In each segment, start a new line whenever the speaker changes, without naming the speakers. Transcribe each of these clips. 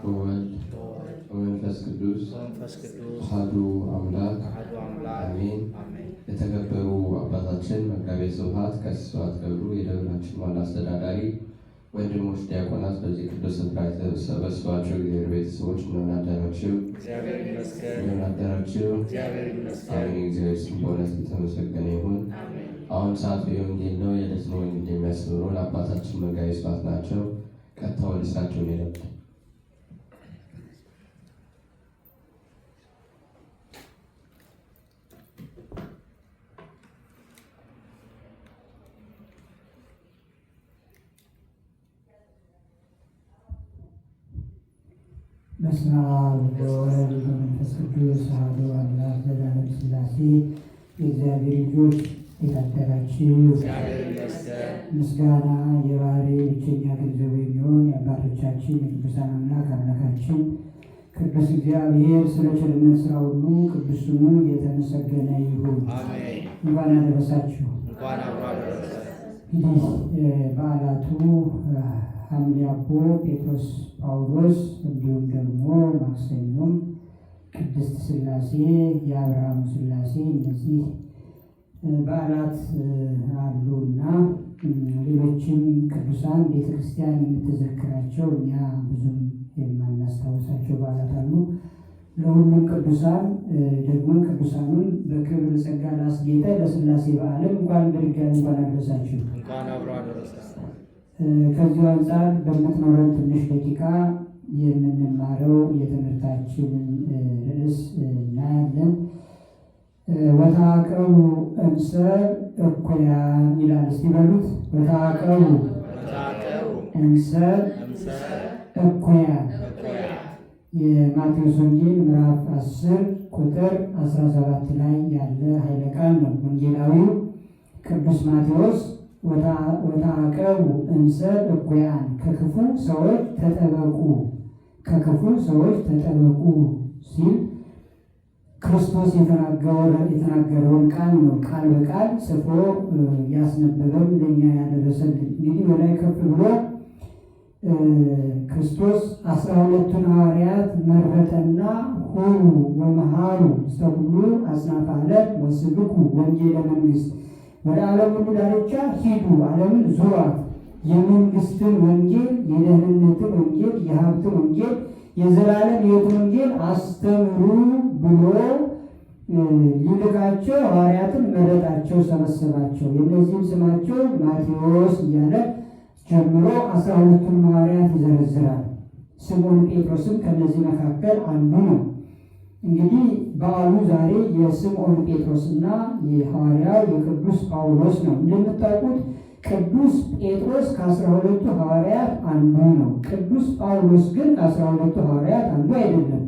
ወወልድ ወመንፈስ ቅዱስ አሐዱ አምላክ አሜን። የተከበሩ አባታችን መጋቤ ስብሐት ቀሲስ ስብሐት ገብሩ የደብራችን ዋና አስተዳዳሪ፣ ወንድሞች ዲያቆናት፣ በዚህ ቅዱስ ስፍራ የተሰበሰባችሁ የእግዚአብሔር ቤተሰቦች እንደምን አደራችሁ? እንደምን አደራችሁ? አሜን። እግዚአብሔር ስም በእውነት የተመሰገነ ይሁን። አሁን ሰዓቱ የወንጌል ነው። የዕለቱን ወንጌል የሚያስተምሩን አባታችን መጋቤ ስብሐት ናቸው። ቀጥታ ወደ እሳቸው እንሄዳለን።
በስመ አብ ወወልድ ወመንፈስ ቅዱስ አሐዱ አምላክ ዘላለም ሥላሴ። የእግዚአብሔር ልጆች የታደራችሁ ምስጋና የባህሪ ብቸኛ ገንዘቡ የሚሆን የአባቶቻችን የቅዱሳን አምላክ አምላካችን ቅዱስ እግዚአብሔር ስለ ቸርነት ሥራ ሁሉ ቅዱስ ስሙ የተመሰገነ ይሁን። እንኳን አደረሳችሁ። እንግዲህ በዓላቱ ሐምሌ አቦ ጴጥሮስ ጳውሎስ፣ እንዲሁም ደግሞ ማክሰኞም ቅድስት ሥላሴ የአብርሃሙ ሥላሴ፣ እነዚህ በዓላት አሉና ሌሎችም ቅዱሳን ቤተክርስቲያን የምትዘክራቸው እኛ ብዙም የማናስታውሳቸው በዓላት አሉ። ለሁሉም ቅዱሳን ደግሞ ቅዱሳኑን በክብር ጸጋ ላስጌጠ ለሥላሴ በዓልም እንኳን በድጋሚ እንኳን አደረሳችሁ። ከዚሁ አንጻር በምትኖረን ትንሽ ደቂቃ የምንማረው የትምህርታችንን ርዕስ እናያለን። ወታቀቡ እንሰ እኩያን ይላል። እስቲ በሉት። ወታቀቡ እንሰ እኩያን። የማቴዎስ ወንጌል ምዕራፍ 10 ቁጥር 17 ላይ ያለ ኃይለ ቃል ነው። ወንጌላዊው ቅዱስ ማቴዎስ ወታቀቡ እንሰ እኩያን፣ ከክፉ ሰዎች ተጠበቁ፣ ከክፉ ሰዎች ተጠበቁ ሲል ክርስቶስ የተናገረውን ቃል ነው ቃል በቃል ጽፎ ያስነበበን ለእኛ ያደረሰልን። እንግዲህ በላይ ከፍ ብሎ ክርስቶስ 12ቱን ሐዋርያት መረጠና ሁሩ ወመሃሩ ውስተ ኩሉ አጽናፈ ዓለም ወስብኩ ወንጌለ መንግሥት፣ ወደ ዓለም ሁሉ ዳርቻ ሂዱ፣ ዓለምን ዙሯት፣ የመንግሥትን ወንጌል፣ የደህንነትን ወንጌል፣ የሀብትን ወንጌል፣ የዘላለም ሕይወትን ወንጌል አስተምሩ ብሎ ሊልካቸው ሐዋርያትን መረጣቸው፣ ሰበሰባቸው። የእነዚህም ስማቸው ማቴዎስ እያለ ጀምሮ 12ቱን ሐዋርያት ይዘረዝራል። ስምዖን ጴጥሮስም ከእነዚህ መካከል አንዱ ነው። እንግዲህ በዓሉ ዛሬ የስምዖን ጴጥሮስና የሐዋርያው የቅዱስ ጳውሎስ ነው። እንደምታውቁት ቅዱስ ጴጥሮስ ከ12ቱ ሐዋርያት አንዱ ነው። ቅዱስ ጳውሎስ ግን ከ12ቱ ሐዋርያት አንዱ አይደለም።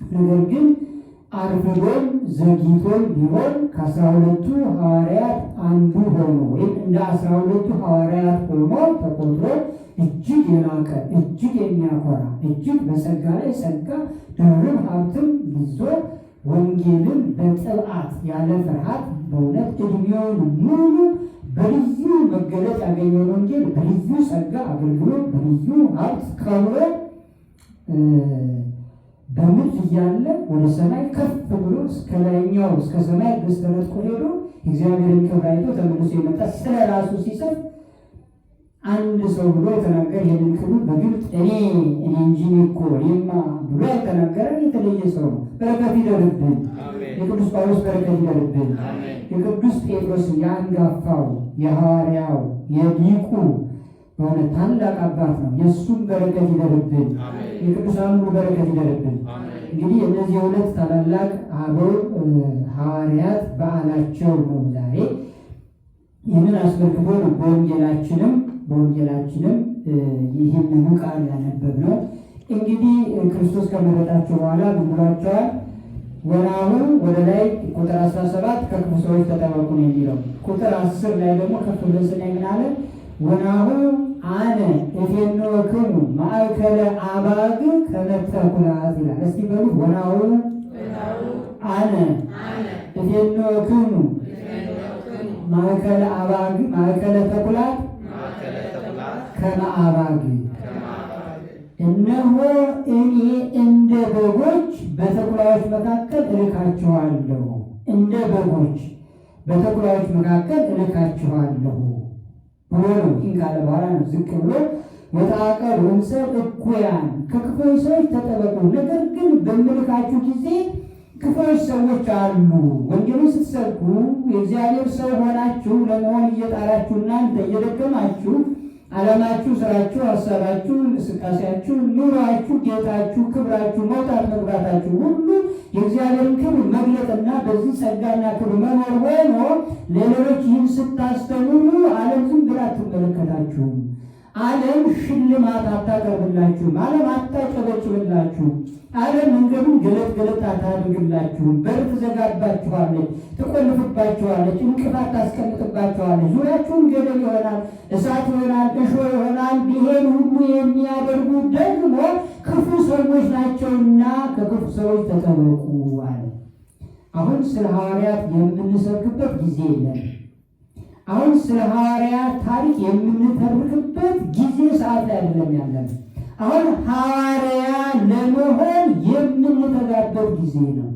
ነገር ግን አርፍዶም ዘግይቶም ቢሆን ከ12ቱ ሐዋርያት አንዱ ሆኖ ወይም እንደ 12ቱ ሐዋርያት ሆኖ ተቆጥሮ እጅግ የላቀ እጅግ የሚያኮራ እጅግ በጸጋ ላይ ጸጋ ድርብ ሀብትም ይዞ ወንጌልን በጥብዓት ያለ ፍርሃት በእውነት ዕድሜውን ሙሉ በልዩ መገለጥ ያገኘውን ወንጌል በልዩ ጸጋ አገልግሎ በልዩ ሀብት ከብሮ በምድር እያለ ወደ ሰማይ ከፍ ብሎ እስከ ላይኛው እስከ ሰማይ ድረስ ተነጥቆ ሄዶ እግዚአብሔርን ክብር አይቶ ተመልሶ የመጣ ስለ ራሱ ሲጽፍ አንድ ሰው ብሎ የተናገረ ይህንን ክብር በግልጥ እኔ እንጂ እኮ እኔማ ብሎ የተናገረ የተለየ ሰው ነው። በረከት ይደርብን። የቅዱስ ጳውሎስ በረከት ይደርብን። የቅዱስ ጴጥሮስ የአንጋፋው የሐዋርያው የሊቁ በእውነት ታላቅ አባት ነው። የእሱም በረከት ይደርብን። የቅዱሳን ሁሉ በረከት ይደርብን። እንግዲህ እነዚህ ሁለት ታላላቅ አበው ሐዋርያት በዓላቸው ነው ዛሬ። ይህንን አስመልክቶ ነው በወንጌላችንም ይህንኑ ቃል ያነበብነው። እንግዲህ ክርስቶስ ከመረጣቸው በኋላ ምን ብሏቸዋል? ወናሁ ወደ ላይ ቁጥር 17 ከክፉ ሰዎች ተጠበቁ ነው የሚለው። ቁጥር 10 ላይ ደግሞ ከፍ ብለን ስናይ ምን አለ? ወናሁ አነ እፌንወክሙ ማእከለ አባግ ከመ ተኩላት ይላል። እስቲ በሉ ወናሁ አነ እፌንወክሙ ማእከለ አባግ ማእከለ ተኩላት ከመ አባግ እነሆ እኔ እንደ በጎች በተኩላዎች መካከል እልካችኋለሁ፣ እንደ በጎች በተኩላዎች መካከል እልካችኋለሁ ብሎ ነው። ይህን ካለ በኋላ ነው ዝቅ ብሎ ወተዓቀቡ እምሰብእ እኩያን፣ ከክፉዎች ሰዎች ተጠበቁ፣ ነገር ግን በምልካችሁ ጊዜ ክፉዎች ሰዎች አሉ። ወንጌልን ስትሰብኩ የእግዚአብሔር ሰው ሆናችሁ ለመሆን እየጣራችሁ እናንተ እየደከማችሁ ዓላማችሁ፣ ስራችሁ፣ ሀሳባችሁ፣ እንቅስቃሴያችሁ፣ ኑሯችሁ፣ ጌታችሁ፣ ክብራችሁ፣ መውጣት መግባታችሁ ሁሉ የእግዚአብሔርን ክብር መግለጥና በዚህ ጸጋና ክብር መኖር ሆኖ ሌሎች ይህን ስታስተምሩ ዓለም ዝም ብላ አትመለከታችሁም። ዓለም ሽልማት አታቀርብላችሁም። ዓለም አታጨበጭብላችሁም። ዓለም መንገዱን ገለጥ ገለጥ አታድርግላችሁም። በር ትዘጋባችኋለች፣ ትቆልፍባችኋለች፣ እንቅፋት ታስቀምጥባችኋለች። ዙሪያችሁን ገደል ይሆናል፣ እሳት ይሆናል፣ እሾህ ይሆናል። ይሄን ሁሉ የሚያደርጉ ደግሞ ክፉ ሰዎች ናቸውና ከክፉ ሰዎች ተጠበቁ አለ። አሁን ስለ ሐዋርያት የምንሰብክበት ጊዜ የለም። አሁን ስለ ሐዋርያት ታሪክ የምንተርክበት ጊዜ ሰዓት ላይ አይደለም ያለን። አሁን ሐዋርያ ለመሆን የምንተጋበት ጊዜ ነው።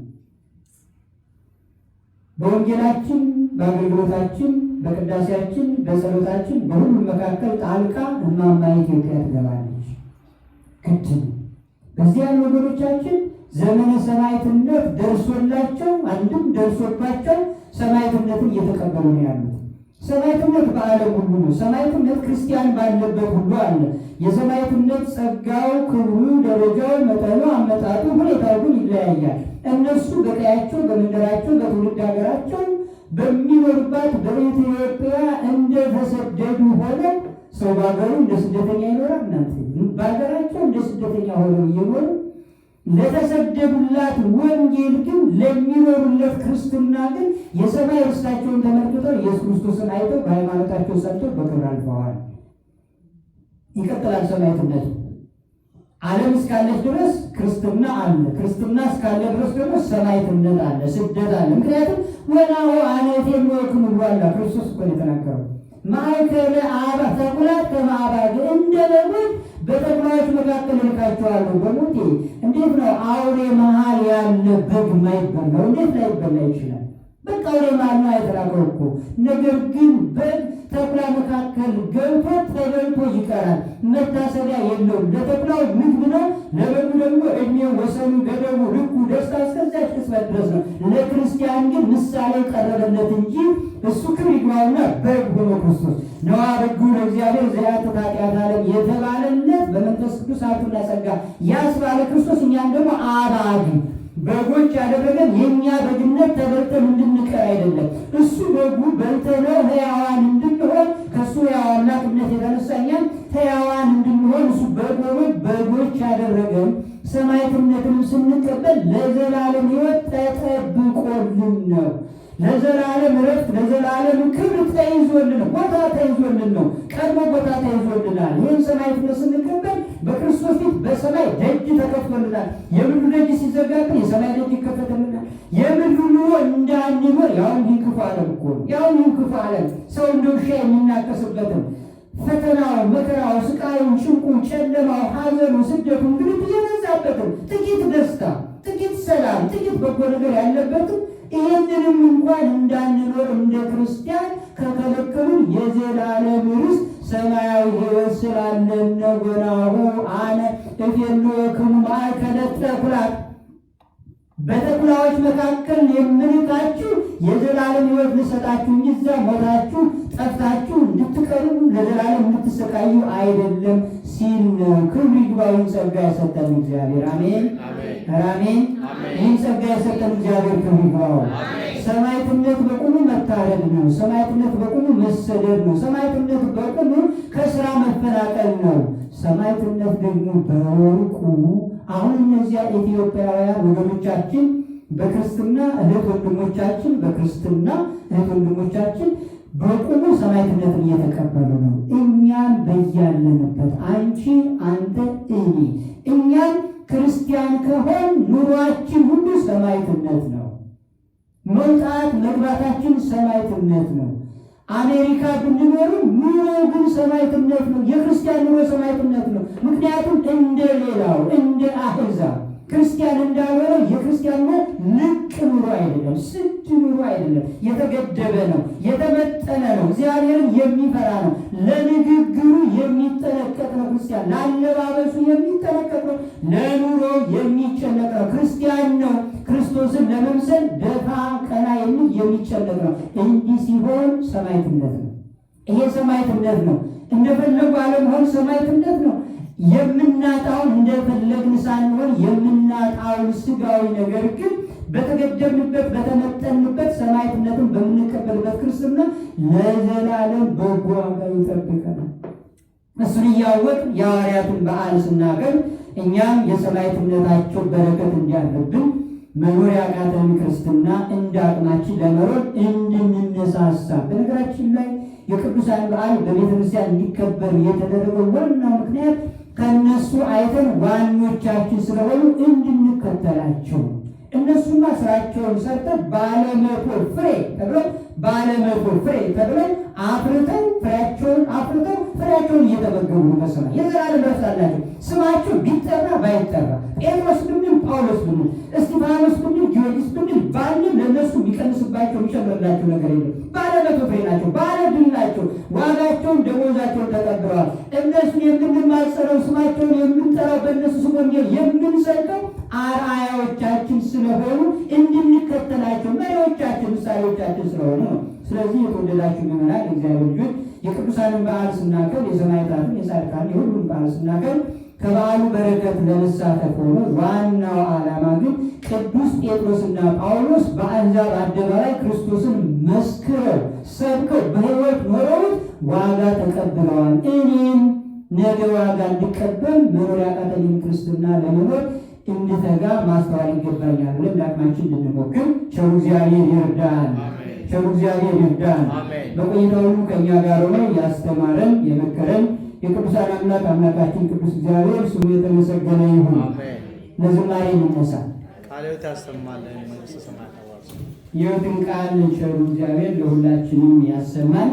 በወንጌላችን፣ በአገልግሎታችን፣ በቅዳሴያችን፣ በጸሎታችን በሁሉም መካከል ጣልቃ እማማ ኢትዮጵያ ትገባለች። ግድ ነው። በዚህ ያሉ ወገኖቻችን ዘመነ ሰማዕትነት ደርሶላቸው አንድም ደርሶባቸው ሰማዕትነትን እየተቀበሉ ነው ያሉት። ሰማዕትነት በዓለም ሁሉ ነው። ሰማዕትነት ክርስቲያን ባለበት ሁሉ አለ። የሰማዕትነት ጸጋው፣ ክብሩ፣ ደረጃው፣ መጠኑ፣ አመጣጡ፣ ሁኔታው ግን ይለያያል። እነሱ በቀያቸው፣ በመንደራቸው፣ በትውልድ ሀገራቸው በሚኖርባት በኢትዮጵያ እንደተሰደዱ ሆነው ሰው በሀገሩ እንደ ስደተኛ ይኖራል። እናንተ በሀገራቸው እንደ ስደተኛ ሆነው እየኖሩ ለተሰደዱላት ወንጌል ግን ለሚኖሩለት ክርስትና ግን የሰማይ ርስታቸውን ተመልክተው ኢየሱስ ክርስቶስን አይተው በሃይማኖታቸው ጸንተው በክብር አልፈዋል። ይቀጥላል ሰማዕትነቱ። ዓለም እስካለች ድረስ ክርስትና አለ። ክርስትና እስካለ ድረስ ደግሞ ሰማዕትነት አለ፣ ስደት አለ። ምክንያቱም ወናሁ አነቴም ወክሙ ብሏል ክርስቶስ እኮ የተናገረው ማእከለ አባ ተኩላት ከማዕባግ እንደ በጎች በተኩላዎች መካከል እልካችኋለሁ። በሞቴ እንዴት ነው አውሬ መሀል ያለ በግ ማይበላው? እንዴት ላይበላ ይችላል? በቃ አውሬ መሀል ነው የተላከው እኮ። ነገር ግን በግ ተኩላ መካከል ገብቶ ተበልቶ ይቀራል። መታሰቢያ የለውም። ለተኩላው ምግብ ነው፣ ለበጉ ደግሞ እድሜው፣ ወሰኑ፣ ገደቡ፣ ልኩ፣ ደስታ እስከዚያች ቅጽበት ድረስ ነው። ለክርስቲያን ግን ምሳሌ ቀረበለት እንጂ እሱ ክብር ይግባውና በግ ሆኖ ክርስቶስ ነዋ በጉ ለእግዚአብሔር ዘያትት ኃጢአተ ዓለም የተባለለት በመንፈስ ቅዱስ ሀብትና ጸጋ ያስባለ ክርስቶስ እኛን ደግሞ አባግ በጎች ያደረገን የእኛ በግነት ተበልተን እንድንቀር አይደለም። እሱ በጉ በልተነው ሕያዋን እንድንሆን ከእሱ ሕያው አምላክነት የተነሳ እኛን ሕያዋን እንድንሆን እሱ በጎች ያደረገን ሰማዕትነትን ስንቀበል ለዘላለም ሕይወት ተጠብቆልን ነው። ለዘላለም ዕረፍት፣ ለዘላለም ክብር ተይዞልን፣ ቦታ ተይዞልን ነው። ቀድሞ ቦታ ተይዞልናል። ይህን ሰማዕትነት ስንቀበል በክርስቶስ ፊት በሰማይ ደጅ ተከፍቶልናል። የምድሩ ደጅ ሲዘጋብን የሰማይ ደጅ ይከፈትልናል። የምድሩ ኑሮ እንዳንኖር ያሁን ይህን ክፉ ዓለም እኮ ነው። ያሁን ይህን ክፉ ዓለም ሰው እንደ ውሻ የሚናከስበትም ፈተናው፣ መከራው፣ ስቃዩ፣ ጭንቁ፣ ጨለማው፣ ሐዘኑ፣ ስደቱ፣ እንግዲህ የበዛበትም ጥቂት ደስታ፣ ጥቂት ሰላም፣ ጥቂት በጎ ነገር ያለበትም ይህንንም እንኳን እንዳንኖር እንደ ክርስቲያን ከከለከሉን የዘላለም ርስት ሰማያዊ ሕይወት ስላለን ነው። ወናሁ አነ እፌንወክሙ ማእከለ ተኩላት በተኩላዎች መካከል የምልካችሁ የዘላለም ሕይወት ልሰጣችሁ እንጂ እዛ ሞታችሁ ጠፍታችሁ እንድትቀሩ ለዘላለም እንድትሰቃዩ አይደለም ሲል ነው። ክብር ይግባው። ጸጋ የሰጠን እግዚአብሔር አሜን፣ አሜን። ይህን ጸጋ የሰጠን እግዚአብሔር ክብር ይግባው። ሰማዕትነት በቁሙ መታረድ ነው። ሰማዕትነት በቁሙ መሰደድ ነው። ሰማዕትነት በቁሙ ከስራ መፈናቀል ነው። ሰማዕትነት ደግሞ በወርቁ አሁን እነዚያ ኢትዮጵያውያን ወገኖቻችን በክርስትና እህት ወንድሞቻችን በቁሙ ሰማዕትነትን እየተቀበሉ ነው። እኛም በያለንበት አንቺ፣ አንተ፣ እኛም ክርስቲያን ከሆን ኑሯችን ሁሉ ሰማዕትነት ነው። መውጣት መግባታችን ሰማዕትነት ነው። አሜሪካ ብንኖር ኑሮ ግን ሰማዕትነት ነው። የክርስቲያን ኑሮ ሰማዕትነት ነው። ምክንያቱም እንደሌላው እንደ አሕዛብ ክርስቲያን እንዳልሆነው የክርስቲያን ኑሮ ልቅ ኑሮ አይደለም፣ ስድ ኑሮ አይደለም። የተገደበ ነው፣ የተመጠነ ነው፣ እግዚአብሔርን የሚፈራ ነው፣ ለንግግሩ የሚጠነቀቅ ነው። ክርስቲያን ለአለባበሱ የሚጠነቀቅ ነው፣ ለኑሮ የሚጨነቅ ነው። ክርስቲያን ነው ክርስቶስን ለመምሰል ደፋ ቀና የሚል የሚጨነቅ ነው። እንዲህ ሲሆን ሰማዕትነት ነው። ይሄ ሰማዕትነት ነው። እንደፈለጉ አለመሆን ሰማዕትነት ነው። የምናጣውን እንደፈለግን ሳንሆን የምናጣውን ስጋዊ ነገር ግን በተገደብንበት በተመጠንበት ሰማዕትነትን በምንቀበልበት ክርስትና ለዘላለም በጎ ዋጋ ይጠብቀናል። እሱን እያወቅን የሐዋርያትን በዓል ስናከብር እኛም የሰማዕትነታቸው በረከት እንዲያለብን መኖር ያቃተን ክርስትና እንደ አቅማችን ለመኖር እንድንነሳሳ። በነገራችን ላይ የቅዱሳን በዓል በቤተክርስቲያን እንዲከበር የተደረገው ዋናው ምክንያት ከእነሱ አይተን ዋኖቻችን ስለሆኑ እንድንከተላቸው። እነሱማ ስራቸውን ሰርተን ባለመቶ ፍሬ ተብለው አፍርተው ፍሬያቸውን እየተመገቡ ነው በሰማይ የዘላለም ረፍት አላቸው። ስማቸው ቢጠራ ባይጠራ ጴጥሮስ ብንል ጳውሎስ ብንል እስጢፋኖስ ብንል ጊዮርጊስ ብንል ባንል ለእነሱ የሚቀንስባቸው የሚጨምርላቸው ነገር የለም። ባለመቶ ፍሬ ናቸው፣ ባለድል ናቸው። ዋጋቸውን ደሞዛቸውን ተቀብለዋል። እነሱን የምንማጸነው ስማቸውን የምንጠራው በእነሱ ስም ወንጌል የምንሰጠው አርአያዎቻችን ስለሆኑ እንድንከተላቸው መሪዎቻችን ምሳሌዎቻችን ስለሆኑ ነው። ስለዚህ የተወደዳችሁ ምዕመናን እግዚአብሔር ልጆች የቅዱሳንን በዓል ስናከብር የሰማዕታትን የጻድቃንን የሁሉም በዓል ስናከብር ከበዓሉ በረከት ለመሳተፍ ሆኖ ዋናው ዓላማ ግን ቅዱስ ጴጥሮስና ጳውሎስ በአሕዛብ አደባባይ ክርስቶስን መስክረው ሰብከው በሕይወት ኖረውት ዋጋ ተቀብለዋል። እኔም ነገ ዋጋ እንድቀበል መኖር ያቃተኝን ክርስትና ለመኖር እንድተጋ ማስተዋል ይገባኛል ብለን ለአቅማችን እንድንሞክር ቸሩ እግዚአብሔር ይርዳን። ቸሩ እግዚአብሔር ይርዳን። በቆይታው ከእኛ ጋር ሆኖ ያስተማረን የመከረን የቅዱሳን አምላክ አምላካችን ቅዱስ እግዚአብሔር ስሙ የተመሰገነ ይሁን። ለዝማሬ እንነሳ።
ቃልዎት ያሰማልን፣ መንግሥተ ሰማያት ያዋርሰን።
የሕይወትን ቃል ቸሩ እግዚአብሔር ለሁላችንም ያሰማን።